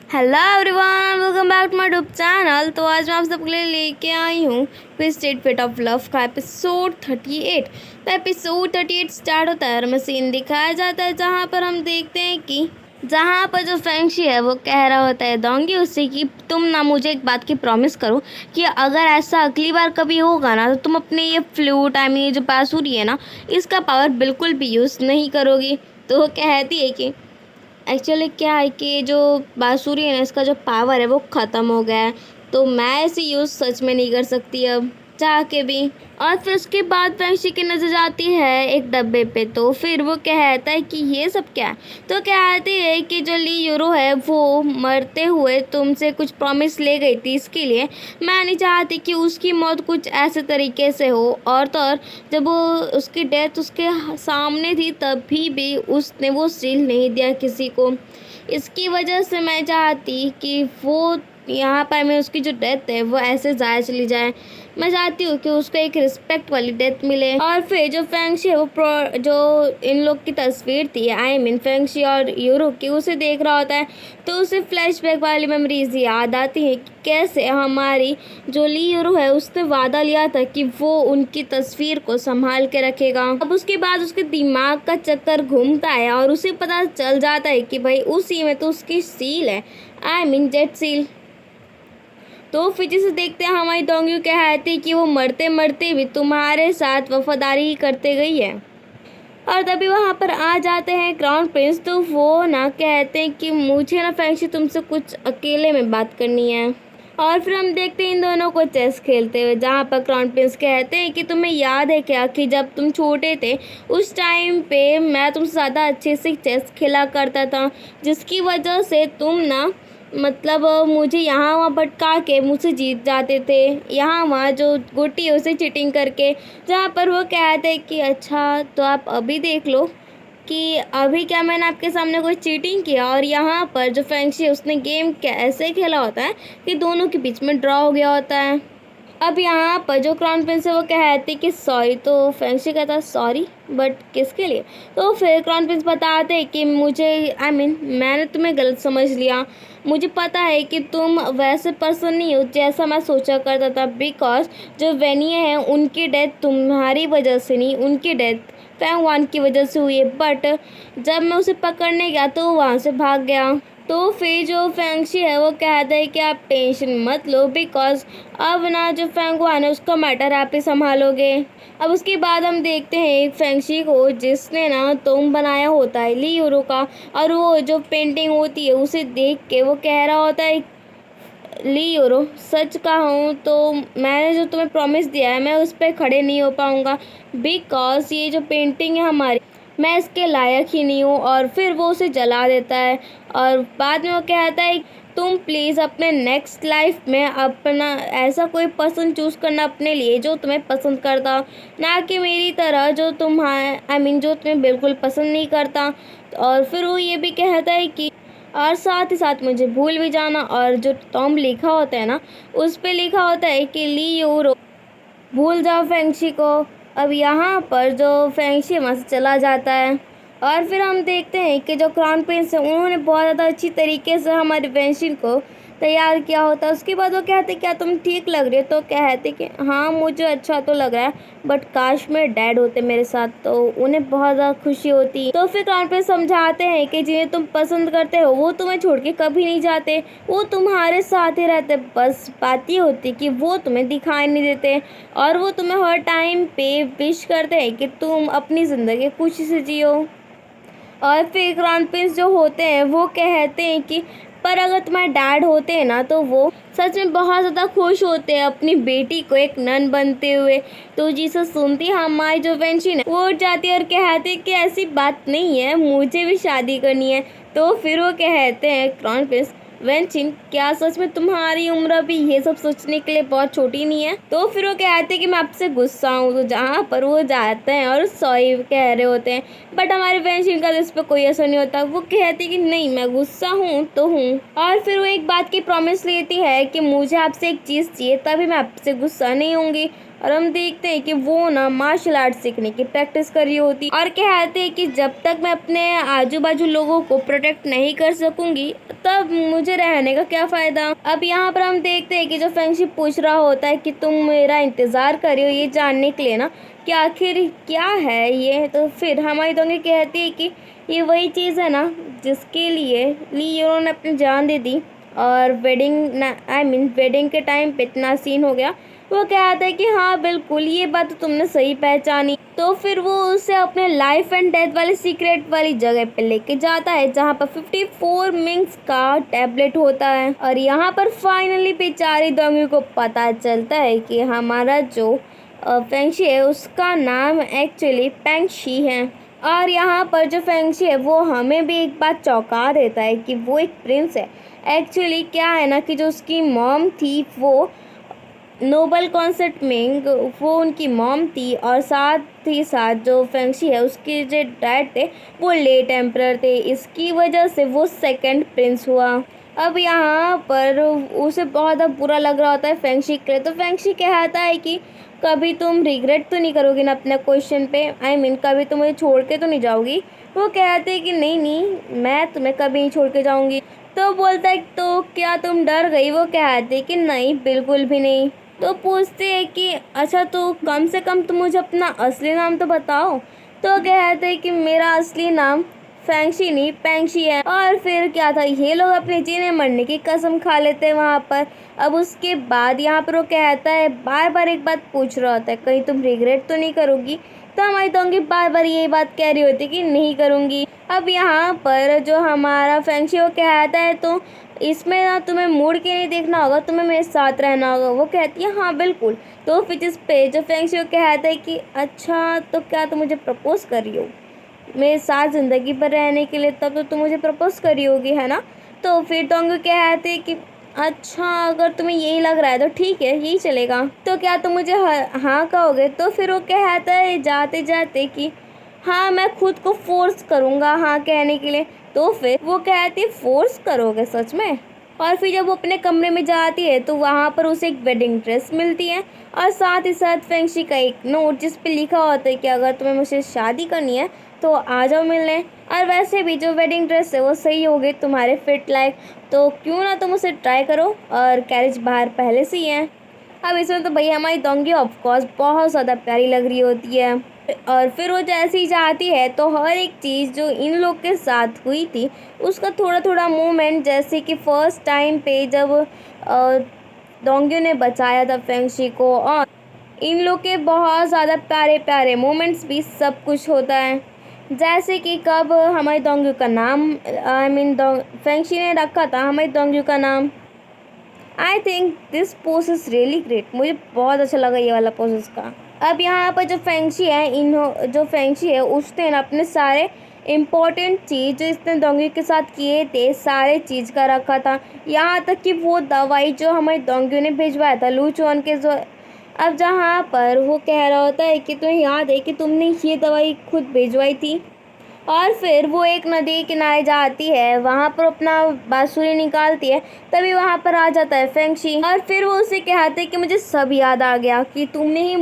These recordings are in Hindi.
Hello everyone, welcome back to my YouTube channel. तो आज मैं आप सबके लिए लेके आई हूँ ट्विस्टेड फेट ऑफ लव का एपिसोड 38। तो एपिसोड 38 स्टार्ट होता है और हमें सीन दिखाया जाता है जहाँ पर हम देखते हैं कि जहाँ पर जो फैंगशी है वो कह रहा होता है डोंगी उससे कि तुम ना मुझे एक बात की प्रॉमिस करो कि अगर ऐसा अगली बार कभी होगा ना तो तुम अपने ये फ्लूट ये जो बांसुरी है ना इसका पावर बिल्कुल भी यूज़ नहीं करोगी। तो वो कहती है कि एक्चुअली क्या है कि जो बांसुरी है ना इसका जो पावर है वो ख़त्म हो गया है, तो मैं इसे यूज़ सच में नहीं कर सकती अब चाह के भी। और फिर उसके बाद फैंगशी की नज़र जाती है एक डब्बे पे, तो फिर वो कहता है कि ये सब क्या है। तो कहती है कि जो ली यूरो है वो मरते हुए तुमसे कुछ प्रॉमिस ले गई थी, इसके लिए मैं नहीं चाहती कि उसकी मौत कुछ ऐसे तरीके से हो। और तो और जब वो उसकी डेथ उसके सामने थी तभी भी उसने वो सील नहीं दिया किसी को। इसकी वजह से मैं चाहती कि वो यहाँ पर मैं उसकी जो डेथ है वो ऐसे ज़ाया चली जाए। मैं चाहती हूँ कि उसको एक रिस्पेक्ट वाली डेथ मिले। और फिर जो फैंगशी है वो जो इन लोग की तस्वीर थी फैंगशी और यूरो की उसे देख रहा होता है, तो उसे फ्लैशबैक वाली मेमोरीज याद आती है कि कैसे हमारी जो ली यूरो है उसने वादा लिया था कि वो उनकी तस्वीर को संभाल के रखेगा। अब उसके बाद उसके दिमाग का चक्कर घूमता है और उसे पता चल जाता है कि भाई उसी में तो उसकी सील है जेट सील। तो फिर जिसे देखते हैं हमारी डोंगी कहती कि वो मरते मरते भी तुम्हारे साथ वफादारी ही करते गई है। और तभी वहाँ पर आ जाते हैं क्राउन प्रिंस, तो वो ना कहते हैं कि मुझे ना फैंगशी तुमसे कुछ अकेले में बात करनी है। और फिर हम देखते हैं इन दोनों को चेस खेलते हुए, जहाँ पर क्राउन प्रिंस कहते हैं कि तुम्हें याद है क्या कि जब तुम छोटे थे उस टाइम पे मैं तुमसे ज़्यादा अच्छे से चेस खेला करता था, जिसकी वजह से तुम ना मतलब मुझे यहाँ वहाँ भटका के मुझसे जीत जाते थे, यहाँ वहाँ जो गोटी है उसे चीटिंग करके। जहाँ पर वो कहते हैं कि अच्छा तो आप अभी देख लो कि अभी क्या मैंने आपके सामने कोई चीटिंग किया। और यहाँ पर जो फैंगशी है उसने गेम कैसे खेला होता है कि दोनों के बीच में ड्रॉ हो गया होता है। अब यहाँ पर जो क्राउन प्रिंस है वो कहती कि सॉरी, तो फैंगशी कहता है सॉरी बट किसके लिए। तो फिर क्राउन प्रिंस बताते हैं कि मुझे मैंने तुम्हें गलत समझ लिया। मुझे पता है कि तुम वैसे पर्सन नहीं हो जैसा मैं सोचा करता था, बिकॉज जो वेनिए हैं उनकी डेथ तुम्हारी वजह से नहीं, उनकी डेथ फैंग वान की वजह से हुई है। बट जब मैं उसे पकड़ने गया तो वहाँ से भाग गया। तो फिर जो फैंगशी है वो कहता है कि आप टेंशन मत लो, बिकॉज अब ना जो फैंग वान है उसका मैटर आप ही संभालोगे। अब उसके बाद हम देखते हैं एक फैंगशी को जिसने ना तोम बनाया होता है ली यूरो का, और वो जो पेंटिंग होती है उसे देख के वो कह रहा होता है ली यूरो सच कहूँ तो मैंने जो तुम्हें प्रॉमिस दिया है मैं उस पर खड़े नहीं हो पाऊँगा, बिकॉज ये जो पेंटिंग है हमारी मैं इसके लायक ही नहीं हूँ। और फिर वो उसे जला देता है और बाद में वो कहता है तुम प्लीज़ अपने नेक्स्ट लाइफ में अपना ऐसा कोई पर्सन चूज़ करना अपने लिए जो तुम्हें पसंद करता, ना कि मेरी तरह जो तुम्हारे जो तुम्हें बिल्कुल पसंद नहीं करता। और फिर वो ये भी कहता है कि और साथ ही साथ मुझे भूल भी जाना। और जो टॉम लिखा होता है ना उस पे लिखा होता है कि ली यूरो भूल जाओ फैंगशी को। अब यहाँ पर जो फैंगशी वहाँ से चला जाता है और फिर हम देखते हैं कि जो क्राउन प्रिंस है उन्होंने बहुत ज़्यादा अच्छी तरीके से हमारे फैंगशी को तैयार किया होता है। उसके बाद वो कहते क्या तुम ठीक लग रही हो, तो कहते कि हाँ मुझे अच्छा तो लग रहा है बट काश मेरे डैड होते मेरे साथ तो उन्हें बहुत ज़्यादा खुशी होती। तो फिर क्राउन प्रिंस समझाते हैं कि जिन्हें तुम पसंद करते हो वो तुम्हें छोड़ के कभी नहीं जाते, वो तुम्हारे साथ ही रहते, बस बात ये होती कि वो तुम्हें दिखाई नहीं देते और वो तुम्हें हर टाइम पे विश करते हैं कि तुम अपनी ज़िंदगी खुशी से जियो। और फिर क्राउन प्रिंस जो होते हैं वो कहते हैं कि पर अगर तुम्हारे डैड होते हैं ना तो वो सच में बहुत ज़्यादा खुश होते हैं अपनी बेटी को एक नन बनते हुए। तो जिसे सुनती हमारी जो फैंगशी है वो उठ जाती है और कहते हैं कि ऐसी बात नहीं है, मुझे भी शादी करनी है। तो फिर वो कहते हैं क्राउन प्रिंस वेंचिन क्या सच में तुम्हारी उम्र अभी ये सब सोचने के लिए बहुत छोटी नहीं है। तो फिर वो कहते हैं कि मैं आपसे गुस्सा हूँ, तो जहाँ पर वो जाते हैं और सॉरी कह रहे होते हैं बट हमारे वेंचिन का तो इस पर कोई असर नहीं होता। वो कहती कि नहीं मैं गुस्सा हूँ तो हूँ। और फिर वो एक बात की प्रॉमिस लेती है कि मुझे आपसे एक चीज़ चाहिए तभी मैं आपसे गुस्सा नहीं होंगी। और हम देखते हैं कि वो ना मार्शल आर्ट सीखने की प्रैक्टिस कर रही होती और कहते हैं कि जब तक मैं अपने आजू बाजू लोगों को प्रोटेक्ट नहीं कर सकूंगी तब मुझे रहने का क्या फ़ायदा। अब यहाँ पर हम देखते हैं कि जो फेंगशी पूछ रहा होता है कि तुम मेरा इंतज़ार कर रही हो ये जानने के लिए ना कि आखिर क्या है ये। तो फिर हमारी दोंगी कहती है कि ये वही चीज़ है ना जिसके लिए उन्होंने अपनी जान दे दी और वेडिंग के टाइम पे इतना सीन हो गया। वो कहता है कि हाँ बिल्कुल ये बात तो तुमने सही पहचानी। तो फिर वो उसे अपने लाइफ एंड डेथ वाली सीक्रेट वाली जगह पे लेके जाता है जहाँ पर 54 मिंग्स का टैबलेट होता है। और यहाँ पर फाइनली बेचारी दोंगी को पता चलता है कि हमारा जो फेंगशी है उसका नाम एक्चुअली पेंगशी है। और यहाँ पर जो फेंगशी है वो हमें भी एक बात चौंका देता है कि वो एक प्रिंस है। एक्चुअली क्या है ना कि जो उसकी मॉम थी वो नोबल कॉन्सेप्ट में वो उनकी मॉम थी और साथ ही साथ जो फेंगशी है उसके जो डैड थे वो लेट एम्परर थे। इसकी वजह से वो सेकंड प्रिंस हुआ। अब यहाँ पर उसे बहुत बुरा लग रहा होता है फेंगशी के लिए। तो फेंगशी कहता है कि कभी तुम रिग्रेट तो नहीं करोगी ना अपने क्वेश्चन पे, कभी तुम मुझे छोड़ के तो नहीं जाओगी। वो कहते हैं कि नहीं मैं तुम्हें कभी नहीं छोड़ के जाऊँगी। तो बोलता है तो क्या तुम डर गई। वो कहते हैं कि नहीं बिल्कुल भी नहीं। तो पूछते हैं कि अच्छा तो कम से कम तुम मुझे अपना असली नाम तो बताओ। तो कहते हैं कि मेरा असली नाम फेंगशी नहीं पेंगशी है। और फिर क्या था ये लोग अपने जीने मरने की कसम खा लेते हैं वहाँ पर। अब उसके बाद यहाँ पर वो कहता है बार बार एक बात पूछ रहा होता है कहीं तुम रिग्रेट तो नहीं करोगी। तो हमारी दोंगी बार बार यही बात कह रही होती कि नहीं करूँगी। अब यहाँ पर जो हमारा फेंगशी वो कहता है तो इसमें ना तुम्हें मुड़ के नहीं देखना होगा, तुम्हें मेरे साथ रहना होगा। वो कहती है हाँ बिल्कुल। तो फिर जिस पे जो फेंगशी वो कहता है कि अच्छा तो क्या तुम मुझे प्रपोज कर रही हो मेरे साथ ज़िंदगी भर रहने के लिए, तब तो तुम मुझे प्रपोज करी होगी है ना। तो फिर दोंगी कहते हैं कि अच्छा अगर तुम्हें यही लग रहा है तो ठीक है यही चलेगा। तो क्या तुम मुझे हाँ कहोगे। तो फिर वो कहता है जाते जाते कि हाँ मैं खुद को फोर्स करूँगा हाँ कहने के लिए। तो फिर वो कहती फोर्स करोगे सच में। और फिर जब वो अपने कमरे में जाती है तो वहाँ पर उसे एक वेडिंग ड्रेस मिलती है और साथ ही साथ फेंगशी का एक नोट जिस पे लिखा होता है कि अगर तुम्हें मुझसे शादी करनी है तो आ जाओ मिलने। और वैसे भी जो वेडिंग ड्रेस है वो सही होगी तुम्हारे फिट लायक, तो क्यों ना तुम उसे ट्राई करो। और कैरेज बाहर पहले से ही है। अब इसमें तो भैया हमारी दोंगी ऑफकोर्स बहुत ज़्यादा प्यारी लग रही होती है। और फिर वो जैसे ही जाती है तो हर एक चीज़ जो इन लोग के साथ हुई थी उसका थोड़ा थोड़ा मूवमेंट, जैसे कि फर्स्ट टाइम पे जब दोंगी ने बचाया था फेंगशी को, और इन लोग के बहुत ज़्यादा प्यारे प्यारे मोमेंट्स भी सब कुछ होता है। जैसे कि कब हमारी दोंगी का नाम फेंगशी ने रखा था हमारी दोंगी का नाम। I think this pose is really great, मुझे बहुत अच्छा लगा ये वाला पोज उसका। अब यहाँ पर जो फेंगशी है उसने ना अपने सारे इम्पोर्टेंट चीज़ जो इसने दोंगी के साथ किए थे सारे चीज़ का रखा था। यहाँ तक कि वो दवाई जो हमारी दोंगी ने भिजवाया था लूचुआन के जो। अब जहाँ पर वो कह रहा होता है कि तुम्हें याद है कि तुमने ये दवाई खुद भिजवाई थी। और फिर वो एक नदी के किनारे जाती है, वहाँ पर अपना बांसुरी निकालती है, तभी वहाँ पर आ जाता है फेंगशी। और फिर वो उसे कहते हैं कि मुझे सब याद आ गया कि तुमने ही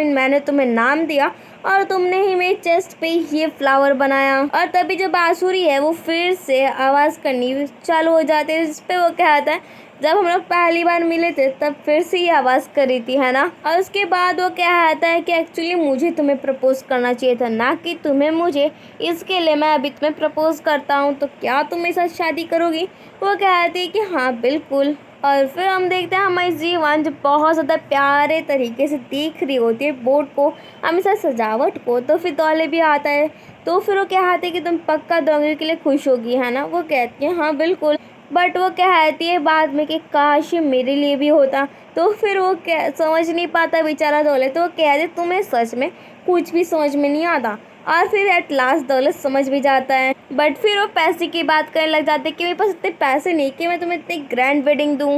मैंने तुम्हें नाम दिया और तुमने ही मेरे चेस्ट पे ये फ्लावर बनाया। और तभी जो बांसुरी है वो फिर से आवाज़ करनी चालू हो जाती है, जिस पे वो कहता है जब हम लोग पहली बार मिले थे तब फिर से ये आवाज़ कर रही थी है ना। और उसके बाद वो कहता है कि एक्चुअली मुझे तुम्हें प्रपोज करना चाहिए था ना कि तुम्हें मुझे, इसके लिए मैं अभी तुम्हें प्रपोज करता हूँ, तो क्या तुम मेरे साथ शादी करोगी। वो कहती है कि हाँ बिल्कुल। और फिर हम देखते हैं हमारी जीवन जो बहुत ज़्यादा प्यारे तरीके से देख रही होती है बोर्ड को, हमेशा सजावट को। तो फिर दौले भी आता है। तो फिर वो कहते हैं कि तुम पक्का दोंगी के लिए खुश होगी है ना। वो कहती है हाँ बिल्कुल। बट वो कहती है बाद में कि काश ये मेरे लिए भी होता। तो फिर वो समझ नहीं पाता बेचारा दौलत। तो वो कहते तुम्हें सच में कुछ भी समझ में नहीं आता। और फिर एट लास्ट दौलत समझ भी जाता है। बट फिर वो पैसे की बात करने लग जाते कि मेरे पास इतने पैसे नहीं कि मैं तुम्हें इतनी ग्रैंड वेडिंग दूँ।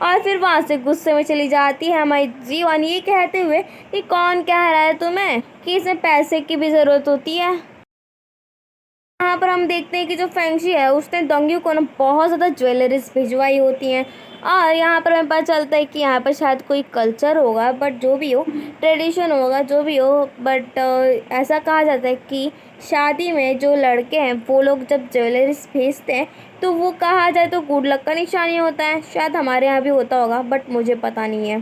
और फिर वहाँ से गुस्से में चली जाती है हमारी जीवन, ये कहते हुए कि कौन कह रहा है तुम्हें कि इसमें पैसे की भी ज़रूरत होती है। यहाँ पर हम देखते हैं कि जो फेंगशी है उसने डोंगयू को ना बहुत ज़्यादा ज्वेलरीज भिजवाई होती हैं। और यहाँ पर हमें पता चलता है कि यहाँ पर शायद कोई कल्चर होगा, बट जो भी हो, ट्रेडिशन होगा, जो भी हो, बट ऐसा कहा जाता है कि शादी में जो लड़के हैं वो लोग जब ज्वेलरीज भेजते हैं तो वो कहा जाए तो गुड लक का निशानी होता है। शायद हमारे यहाँ भी होता होगा, बट मुझे पता नहीं है।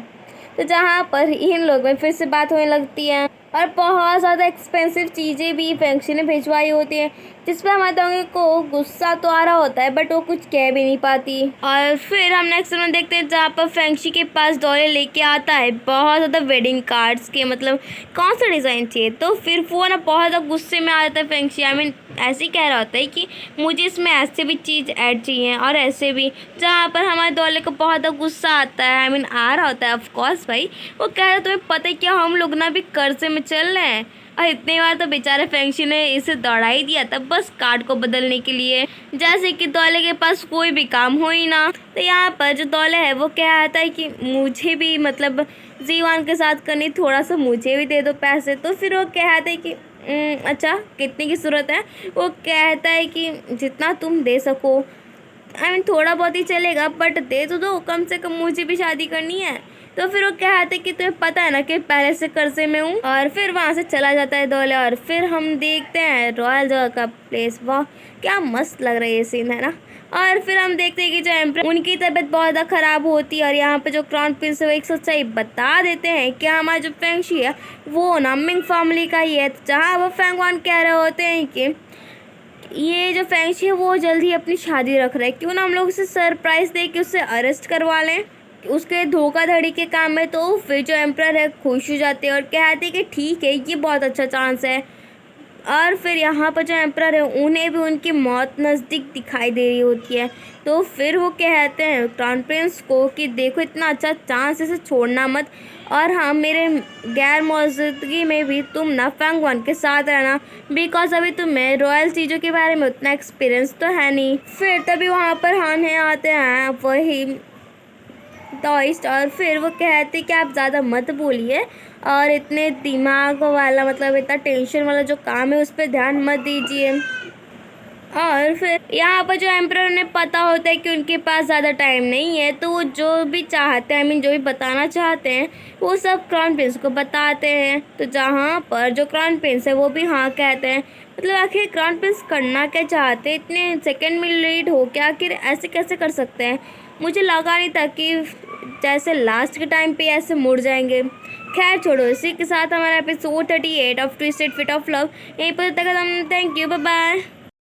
तो जहाँ पर इन लोग में फिर से बात होने लगती है और बहुत ज़्यादा एक्सपेंसिव चीज़ें भी फेंगशी ने भिजवाई होती हैं, जिस पर हमारे दोंगे को गुस्सा तो आ रहा होता है, बट वो कुछ कह भी नहीं पाती। और फिर हम नेक्स्ट में देखते हैं जहाँ पर फेंगशी के पास डॉलर लेके आता है बहुत ज़्यादा वेडिंग कार्ड्स के, मतलब कौन सा डिज़ाइन चाहिए। तो फिर वो ना बहुत ज़्यादा गुस्से में आ जाता है फेंगशी। ऐसे ही कह रहा होता है कि मुझे इसमें ऐसे भी चीज़ ऐड चाहिए और ऐसे भी, जहाँ पर हमारे डॉलर को बहुत ज़्यादा गुस्सा आता है, आ रहा होता है ऑफकोर्स भाई। वो कह रहा है तुम्हें पता है क्या, हम लोग ना भी कर्जे में चल रहे हैं। और इतनी बार तो बेचारे फेंगशी ने इसे दौड़ा ही दिया था बस कार्ड को बदलने के लिए, जैसे कि दौले के पास कोई भी काम हो ही ना। तो यहाँ पर जो दौले है वो क्या आता है कि मुझे भी मतलब जीवान के साथ करनी, थोड़ा सा मुझे भी दे दो पैसे। तो फिर वो कहता है कि अच्छा कितने की ज़रूरत है। वो कहता है कि जितना तुम दे सको, थोड़ा बहुत ही चलेगा, बट दे तो दो, कम से कम मुझे भी शादी करनी है। तो फिर वो कहते कि तुम्हें पता है ना कि पहले से कर्जे में हूँ। और फिर वहाँ से चला जाता है दौले। और फिर हम देखते हैं रॉयल जगह का प्लेस। वाह क्या मस्त लग रहा है ये सीन, है ना। और फिर हम देखते हैं कि जो एम्परर, उनकी तबीयत बहुत ज़्यादा ख़राब होती है। और यहाँ पे जो क्राउन प्रिंस है वो एक सच्चाई बता देते हैं कि हमारा जो फेंगशी है वो ना मिंग फैमिली का ही है। जहाँ वो फेंगवान कह रहे होते हैं कि ये जो फेंगशी है वो जल्दी अपनी शादी रख रहा है, क्यों ना हम लोग उसे सरप्राइज़ दे के उसे अरेस्ट करवा लें उसके धोखाधड़ी के काम में। तो फिर जो एम्परर है खुश हो जाते हैं और कहते हैं कि ठीक है, ये बहुत अच्छा चांस है। और फिर यहाँ पर जो एम्परर है उन्हें भी उनकी मौत नज़दीक दिखाई दे रही होती है। तो फिर वो कहते हैं क्राउन प्रिंस को कि देखो इतना अच्छा चांस, इसे छोड़ना मत। और हाँ, मेरे गैर मौजूदगी में भी तुम ना फेंगवान के साथ रहना, बिकॉज अभी तुम्हें रॉयल चीज़ों के बारे में उतना एक्सपीरियंस तो है नहीं। फिर तभी वहाँ पर हाने आते हैं वही टॉइस्ट। और फिर वो कहते कि आप ज़्यादा मत बोलिए और इतने दिमाग वाला, मतलब इतना टेंशन वाला जो काम है उस पर ध्यान मत दीजिए। और फिर यहाँ पर जो एम्परर ने पता होता है कि उनके पास ज़्यादा टाइम नहीं है, तो वो जो भी चाहते हैं, जो भी बताना चाहते हैं वो सब क्राउन प्रिंस को बताते हैं। तो जहाँ पर जो क्राउन प्रिंस है वो भी हाँ कहते हैं। मतलब आखिर क्राउन प्रिंस करना क्या चाहते हैं, इतने सेकंड में लेट हो के आखिर ऐसे कैसे कर सकते हैं। मुझे लगा नहीं था कि जैसे लास्ट के टाइम पे ऐसे मुड़ जाएंगे। खैर छोड़ो, इसी के साथ हमारा episode 38 of twisted fit of love यहीं पर तक। हम थैंक यू, बाय बाय।